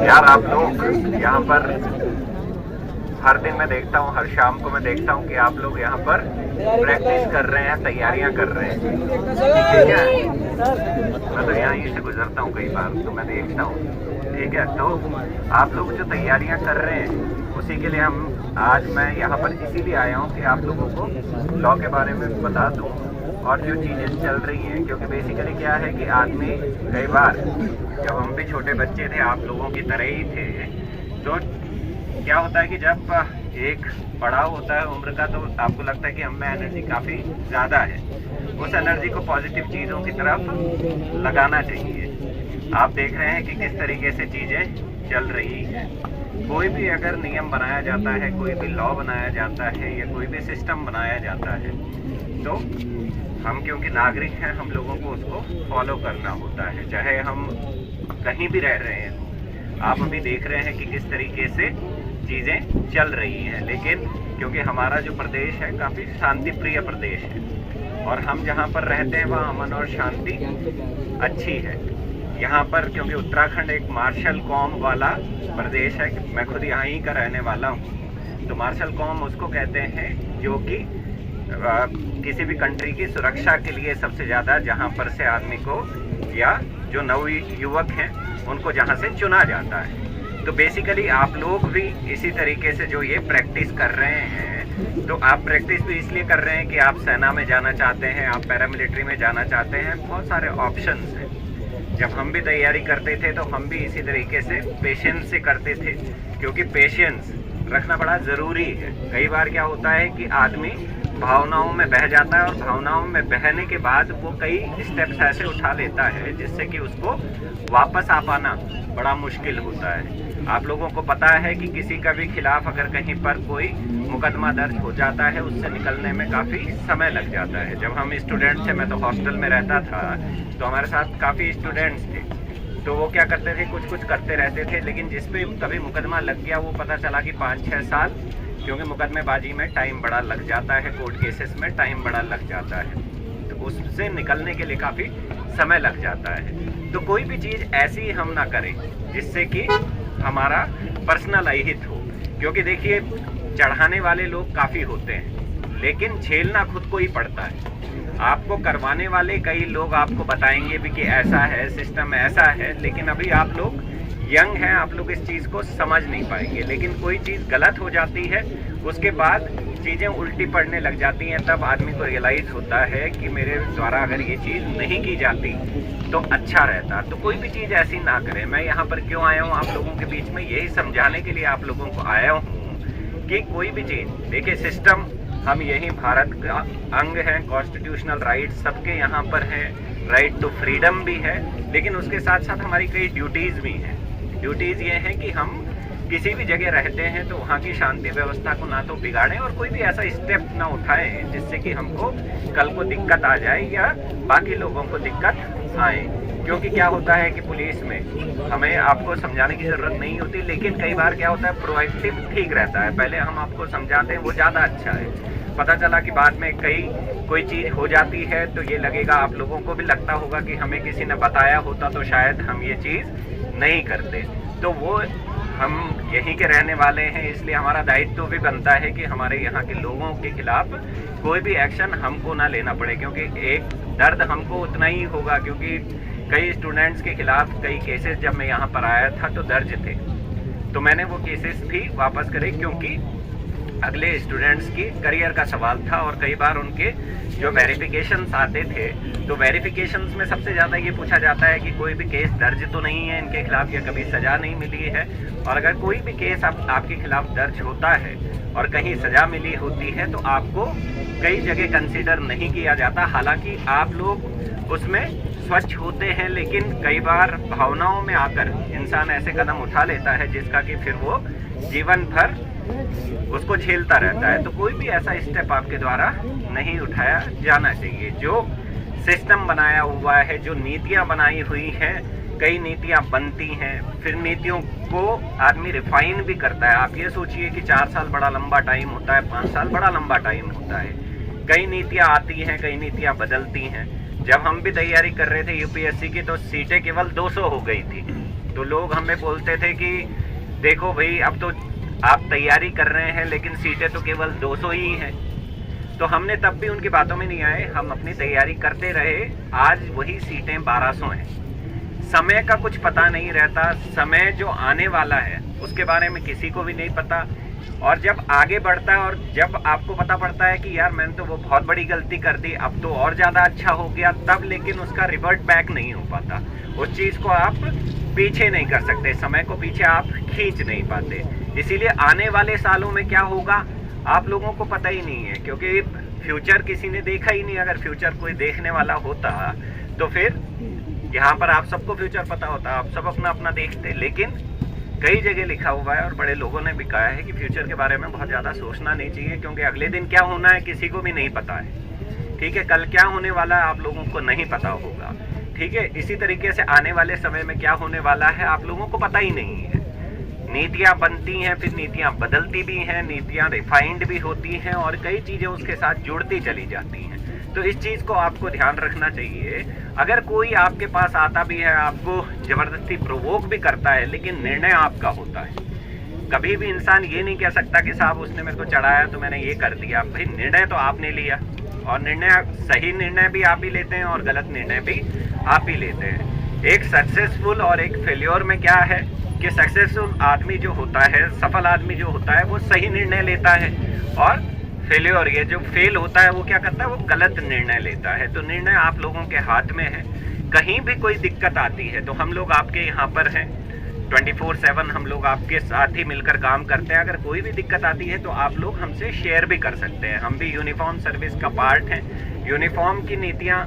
यार आप लोग यहाँ पर हर दिन मैं देखता हूँ, हर शाम को मैं देखता हूँ कि आप लोग यहाँ पर प्रैक्टिस कर रहे हैं, तैयारियां कर रहे हैं, ठीक है। मैं तो यहाँ से गुजरता हूँ कई बार, तो मैं देखता हूँ, ठीक है। तो आप लोग जो तैयारियां कर रहे हैं उसी के लिए आज मैं यहाँ पर इसीलिए आया हूँ कि आप लोगों को लॉ के बारे में बता दूँ और जो चीज़ें चल रही हैं। क्योंकि बेसिकली क्या है कि आदमी कई बार, जब हम भी छोटे बच्चे थे, आप लोगों की तरह ही थे, तो क्या होता है कि जब एक पड़ाव होता है उम्र का, तो आपको लगता है कि हम में एनर्जी काफ़ी ज़्यादा है। उस एनर्जी को पॉजिटिव चीज़ों की तरफ लगाना चाहिए। आप देख रहे हैं कि किस तरीके से चीज़ें चल रही हैं। कोई भी अगर नियम बनाया जाता है, कोई भी लॉ बनाया जाता है या कोई भी सिस्टम बनाया जाता है, तो हम क्योंकि नागरिक हैं, हम लोगों को उसको फॉलो करना होता है, चाहे हम कहीं भी रह रहे हैं। आप अभी देख रहे हैं कि किस तरीके से चीज़ें चल रही हैं, लेकिन क्योंकि हमारा जो प्रदेश है काफ़ी शांति प्रिय प्रदेश है और हम जहाँ पर रहते हैं वहाँ अमन और शांति अच्छी है। यहाँ पर क्योंकि उत्तराखंड एक मार्शल कौम वाला प्रदेश है, मैं खुद यहाँ ही का रहने वाला हूँ, तो मार्शल कौम उसको कहते हैं जो कि किसी भी कंट्री की सुरक्षा के लिए सबसे ज़्यादा जहाँ पर से आदमी को या जो नव युवक हैं उनको जहाँ से चुना जाता है। तो बेसिकली आप लोग भी इसी तरीके से जो ये प्रैक्टिस कर रहे हैं, तो आप प्रैक्टिस भी इसलिए कर रहे हैं कि आप सेना में जाना चाहते हैं, आप पैरामिलिट्री में जाना चाहते हैं, बहुत सारे ऑप्शंस हैं। जब हम भी तैयारी करते थे तो हम भी इसी तरीके से पेशेंस से करते थे, क्योंकि पेशेंस रखना बड़ा ज़रूरी है। कई बार क्या होता है कि आदमी भावनाओं में बह जाता है और भावनाओं में बहने के बाद वो कई स्टेप्स ऐसे उठा लेता है जिससे कि उसको वापस आ पाना बड़ा मुश्किल होता है। आप लोगों को पता है कि किसी का भी खिलाफ अगर कहीं पर कोई मुकदमा दर्ज हो जाता है, उससे निकलने में काफ़ी समय लग जाता है। जब हम स्टूडेंट थे, मैं तो हॉस्टल में रहता था, तो हमारे साथ काफ़ी स्टूडेंट्स थे, तो वो क्या करते थे, कुछ कुछ करते रहते थे, लेकिन जिस पे कभी मुकदमा लग गया वो पता चला कि 5-6 साल, क्योंकि मुकदमेबाजी में टाइम बड़ा लग जाता है, कोर्ट केसेस में टाइम बड़ा लग जाता है, तो उससे निकलने के लिए काफ़ी समय लग जाता है। तो कोई भी चीज़ ऐसी हम ना करें जिससे कि हमारा पर्सनल अहित हो, क्योंकि देखिए चढ़ाने वाले लोग काफ़ी होते हैं, लेकिन झेलना खुद को ही पड़ता है। आपको करवाने वाले कई लोग आपको बताएंगे भी कि ऐसा है, सिस्टम ऐसा है, लेकिन अभी आप लोग यंग हैं, आप लोग इस चीज़ को समझ नहीं पाएंगे। लेकिन कोई चीज़ गलत हो जाती है, उसके बाद चीज़ें उल्टी पड़ने लग जाती हैं, तब आदमी को रियलाइज़ होता है कि मेरे द्वारा अगर ये चीज़ नहीं की जाती तो अच्छा रहता। तो कोई भी चीज़ ऐसी ना करें। मैं यहाँ पर क्यों आया हूँ आप लोगों के बीच में, यही समझाने के लिए आप लोगों को आया हूँ कि कोई भी चीज़, देखिए सिस्टम, हम यही भारत का अंग हैं, कॉन्स्टिट्यूशनल राइट सबके यहाँ पर हैं, राइट टू फ्रीडम भी है, लेकिन उसके साथ साथ हमारी कई ड्यूटीज़ भी हैं। ड्यूटीज़ ये हैं कि हम किसी भी जगह रहते हैं तो वहाँ की शांति व्यवस्था को ना तो बिगाड़ें और कोई भी ऐसा स्टेप ना उठाएं जिससे कि हमको कल को दिक्कत आ जाए या बाकी लोगों को दिक्कत आए। क्योंकि क्या होता है कि पुलिस में हमें आपको समझाने की ज़रूरत नहीं होती, लेकिन कई बार क्या होता है प्रोएक्टिव ठीक रहता है। पहले हम आपको समझाते हैं वो ज़्यादा अच्छा है। पता चला कि बाद में कोई चीज़ हो जाती है तो ये लगेगा, आप लोगों को भी लगता होगा कि हमें किसी ने बताया होता तो शायद हम ये चीज़ नहीं करते। तो वो हम यहीं के रहने वाले हैं, इसलिए हमारा दायित्व भी बनता है कि हमारे यहाँ के लोगों के खिलाफ कोई भी एक्शन हमको ना लेना पड़े, क्योंकि एक दर्द हमको उतना ही होगा। क्योंकि कई स्टूडेंट्स के खिलाफ कई केसेस जब मैं यहाँ पर आया था तो दर्ज थे, तो मैंने वो केसेस भी वापस करे, क्योंकि अगले स्टूडेंट्स की करियर का सवाल था और कई बार उनके जो वेरिफिकेशंस आते थे तो वेरिफिकेशंस में सबसे ज़्यादा ये पूछा जाता है कि कोई भी केस दर्ज तो नहीं है इनके खिलाफ या कभी सज़ा नहीं मिली है। और अगर कोई भी केस आपके खिलाफ दर्ज होता है और कहीं सज़ा मिली होती है तो आपको कई जगह कंसिडर नहीं किया जाता। हालांकि आप लोग उसमें स्वच्छ होते हैं, लेकिन कई बार भावनाओं में आकर इंसान ऐसे कदम उठा लेता है जिसका कि फिर वो जीवन भर उसको झेलता रहता है। तो कोई भी ऐसा स्टेप आपके द्वारा नहीं उठाया जाना चाहिए। जो सिस्टम बनाया हुआ है, जो नीतियां बनाई हुई हैं, कई नीतियां बनती हैं, फिर नीतियों को आदमी रिफाइन भी करता है। आप ये सोचिए कि 4 साल बड़ा लंबा टाइम होता है, 5 साल बड़ा लंबा टाइम होता है, कई नीतियाँ आती हैं, कई नीतियाँ बदलती हैं। जब हम भी तैयारी कर रहे थे यूपीएससी की तो सीटें केवल 200 हो गई थी, तो लोग हमें बोलते थे कि देखो भाई अब तो आप तैयारी कर रहे हैं लेकिन सीटें तो केवल 200 ही हैं। तो हमने तब भी उनकी बातों में नहीं आए, हम अपनी तैयारी करते रहे। आज वही सीटें 1200 हैं। समय का कुछ पता नहीं रहता, समय जो आने वाला है उसके बारे में किसी को भी नहीं पता। और जब आगे बढ़ता है और जब आपको पता पड़ता है कि यार मैंने तो वो बहुत बड़ी गलती कर दी, अब तो और ज़्यादा अच्छा हो गया, तब लेकिन उसका रिवर्ट बैक नहीं हो पाता। उस चीज़ को आप पीछे नहीं कर सकते, समय को पीछे आप खींच नहीं पाते। इसीलिए आने वाले सालों में क्या होगा आप लोगों को पता ही नहीं है, क्योंकि फ्यूचर किसी ने देखा ही नहीं। अगर फ्यूचर कोई देखने वाला होता तो फिर यहाँ पर आप सबको फ्यूचर पता होता, आप सब अपना अपना देखते। लेकिन कई जगह लिखा हुआ है और बड़े लोगों ने भी कहा है कि फ्यूचर के बारे में बहुत ज़्यादा सोचना नहीं चाहिए, क्योंकि अगले दिन क्या होना है किसी को भी नहीं पता है। ठीक है, कल क्या होने वाला है आप लोगों को नहीं पता होगा। ठीक है, इसी तरीके से आने वाले समय में क्या होने वाला है आप लोगों को पता ही नहीं है। नीतियाँ बनती हैं, फिर नीतियाँ बदलती भी हैं, नीतियाँ रिफाइंड भी होती हैं और कई चीज़ें उसके साथ जुड़ती चली जाती हैं। तो इस चीज़ को आपको ध्यान रखना चाहिए। अगर कोई आपके पास आता भी है, आपको ज़बरदस्ती प्रोवोक भी करता है, लेकिन निर्णय आपका होता है। कभी भी इंसान ये नहीं कह सकता कि साहब उसने मेरे को चढ़ाया तो मैंने ये कर दिया। भाई निर्णय तो आपने लिया, और निर्णय सही निर्णय भी आप ही लेते हैं और गलत निर्णय भी आप ही लेते हैं। एक सक्सेसफुल और एक फेल्योर में क्या है कि सक्सेसफुल आदमी जो होता है, सफल आदमी जो होता है, वो सही निर्णय लेता है, और फेल्योर ये जो फेल होता है वो क्या करता है, वो गलत निर्णय लेता है। तो निर्णय आप लोगों के हाथ में है। कहीं भी कोई दिक्कत आती है तो हम लोग आपके यहाँ पर हैं, 24/7 हम लोग आपके साथ ही मिलकर काम करते हैं। अगर कोई भी दिक्कत आती है तो आप लोग हमसे शेयर भी कर सकते हैं। हम भी यूनिफॉर्म सर्विस का पार्ट हैं। यूनिफॉर्म की नीतियाँ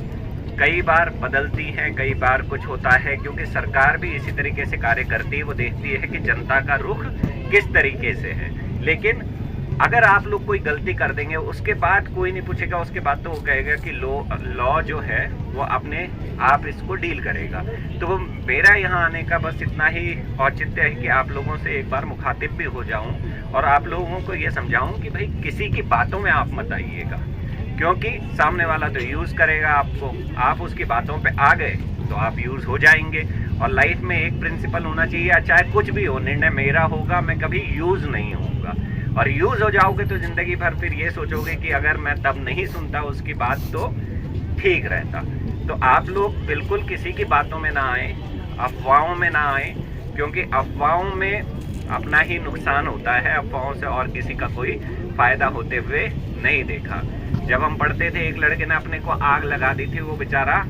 कई बार बदलती हैं, कई बार कुछ होता है, क्योंकि सरकार भी इसी तरीके से कार्य करती है। वो देखती है कि जनता का रुख किस तरीके से है। लेकिन अगर आप लोग कोई गलती कर देंगे उसके बाद कोई नहीं पूछेगा, उसके बाद तो वो कहेगा कि लॉ जो है वो अपने आप इसको डील करेगा। तो मेरा यहाँ आने का बस इतना ही औचित्य है कि आप लोगों से एक बार मुखातिब भी हो जाऊं और आप लोगों को ये समझाऊं कि भाई किसी की बातों में आप मत आइएगा, क्योंकि सामने वाला तो यूज़ करेगा आपको। आप उसकी बातों पे आ गए तो आप यूज़ हो जाएंगे। और लाइफ में एक प्रिंसिपल होना चाहिए, चाहे कुछ भी हो, निर्णय मेरा होगा, मैं कभी यूज़ नहीं होऊंगा। और यूज़ हो जाओगे तो ज़िंदगी भर फिर ये सोचोगे कि अगर मैं तब नहीं सुनता उसकी बात तो ठीक रहता। तो आप लोग बिल्कुल किसी की बातों में ना आए, अफवाहों में ना आए, क्योंकि अफवाहों में अपना ही नुकसान होता है। अफवाहों से और किसी का कोई फ़ायदा होते हुए नहीं देखा। जब हम पढ़ते थे एक लड़के ने अपने को आग लगा दी थी, वो बेचारा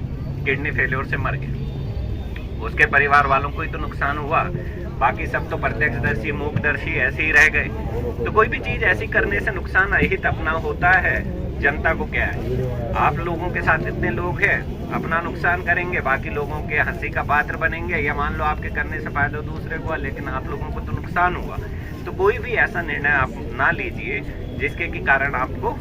किडनी फेलियर से मर गया। उसके परिवार वालों को ही तो नुकसान हुआ, बाकी सब तो प्रत्यक्षदर्शी मूकदर्शी ऐसे ही रह गए। तो कोई भी चीज़ ऐसी करने से नुकसान अहित अपना होता है। जनता को क्या है, आप लोगों के साथ इतने लोग हैं, अपना नुकसान करेंगे, बाकी लोगों के हंसी का पात्र बनेंगे, या मान लो आपके करने से फायदा दूसरे को, लेकिन आप लोगों को तो नुकसान हुआ। तो कोई भी ऐसा निर्णय आप ना लीजिए जिसके के कारण आपको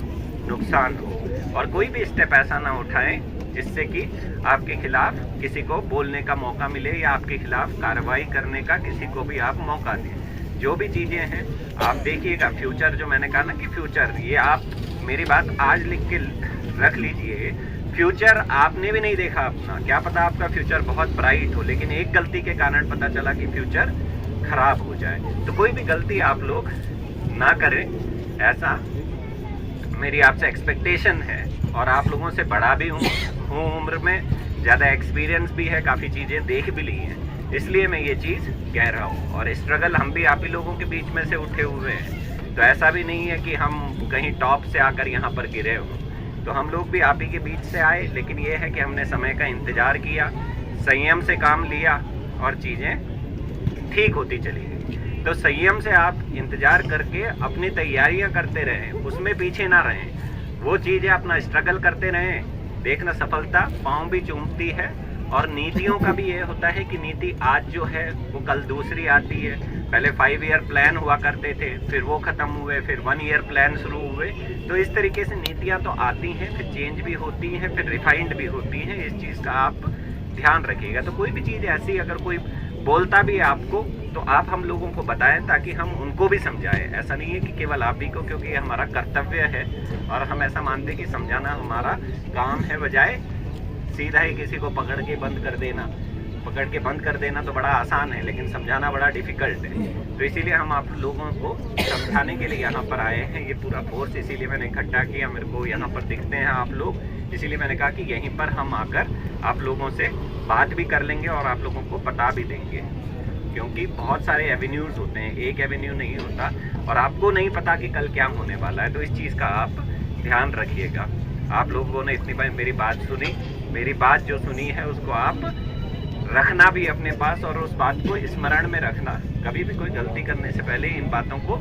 नुकसान हो, और कोई भी स्टेप ऐसा ना उठाएं जिससे कि आपके खिलाफ किसी को बोलने का मौका मिले या आपके खिलाफ कार्रवाई करने का किसी को भी आप मौका दें। जो भी चीज़ें हैं आप देखिएगा। फ्यूचर जो मैंने कहा ना कि फ्यूचर, ये आप मेरी बात आज लिख के रख लीजिए। फ्यूचर आपने भी नहीं देखा अपना, क्या पता आपका फ्यूचर बहुत ब्राइट हो, लेकिन एक गलती के कारण पता चला कि फ्यूचर खराब हो जाए। तो कोई भी गलती आप लोग ना करें, ऐसा मेरी आपसे एक्सपेक्टेशन है। और आप लोगों से बड़ा भी हूँ उम्र में, ज़्यादा एक्सपीरियंस भी है, काफ़ी चीज़ें देख भी ली हैं, इसलिए मैं ये चीज़ कह रहा हूँ। और स्ट्रगल हम भी आप ही लोगों के बीच में से उठे हुए हैं, तो ऐसा भी नहीं है कि हम कहीं टॉप से आकर यहाँ पर गिरे हों। तो हम लोग भी आप ही के बीच से आए, लेकिन ये है कि हमने समय का इंतज़ार किया, संयम से काम लिया और चीज़ें ठीक होती चली गई। तो संयम से आप इंतज़ार करके अपनी तैयारियां करते रहें, उसमें पीछे ना रहें। वो चीज़ें अपना स्ट्रगल करते रहें, देखना सफलता पाँव भी चूमती है। और नीतियों का भी ये होता है कि नीति आज जो है वो कल दूसरी आती है। पहले 5 ईयर प्लान हुआ करते थे, फिर वो ख़त्म हुए, फिर 1 ईयर प्लान शुरू हुए। तो इस तरीके से नीतियाँ तो आती हैं, फिर चेंज भी होती हैं, फिर रिफाइंड भी होती हैं। इस चीज़ का आप ध्यान रखिएगा। तो कोई भी चीज़ ऐसी अगर कोई बोलता भी है आपको, तो आप हम लोगों को बताएं ताकि हम उनको भी समझाएं। ऐसा नहीं है कि केवल आप ही को, क्योंकि ये हमारा कर्तव्य है और हम ऐसा मानते हैं कि समझाना हमारा काम है, बजाय सीधा ही किसी को पकड़ के बंद कर देना। पकड़ के बंद कर देना तो बड़ा आसान है, लेकिन समझाना बड़ा डिफ़िकल्ट है। तो इसीलिए हम आप लोगों को समझाने के लिए यहाँ पर आए हैं। ये पूरा फोर्स इसीलिए मैंने इकट्ठा किया। मेरे को यहाँ पर दिखते हैं आप लोग, इसीलिए मैंने कहा कि यहीं पर हम आकर आप लोगों से बात भी कर लेंगे और आप लोगों को बता भी देंगे, क्योंकि बहुत सारे एवेन्यूज़ होते हैं, एक एवेन्यू नहीं होता और आपको नहीं पता कि कल क्या होने वाला है। तो इस चीज़ का आप ध्यान रखिएगा। आप लोगों ने इतनी बार मेरी बात सुनी, मेरी बात जो सुनी है उसको आप रखना भी अपने पास और उस बात को स्मरण में रखना। कभी भी कोई गलती करने से पहले इन बातों को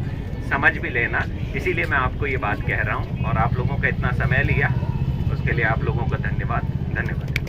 समझ भी लेना। इसीलिए मैं आपको ये बात कह रहा हूँ और आप लोगों का इतना समय लिया उसके लिए आप लोगों का धन्यवाद।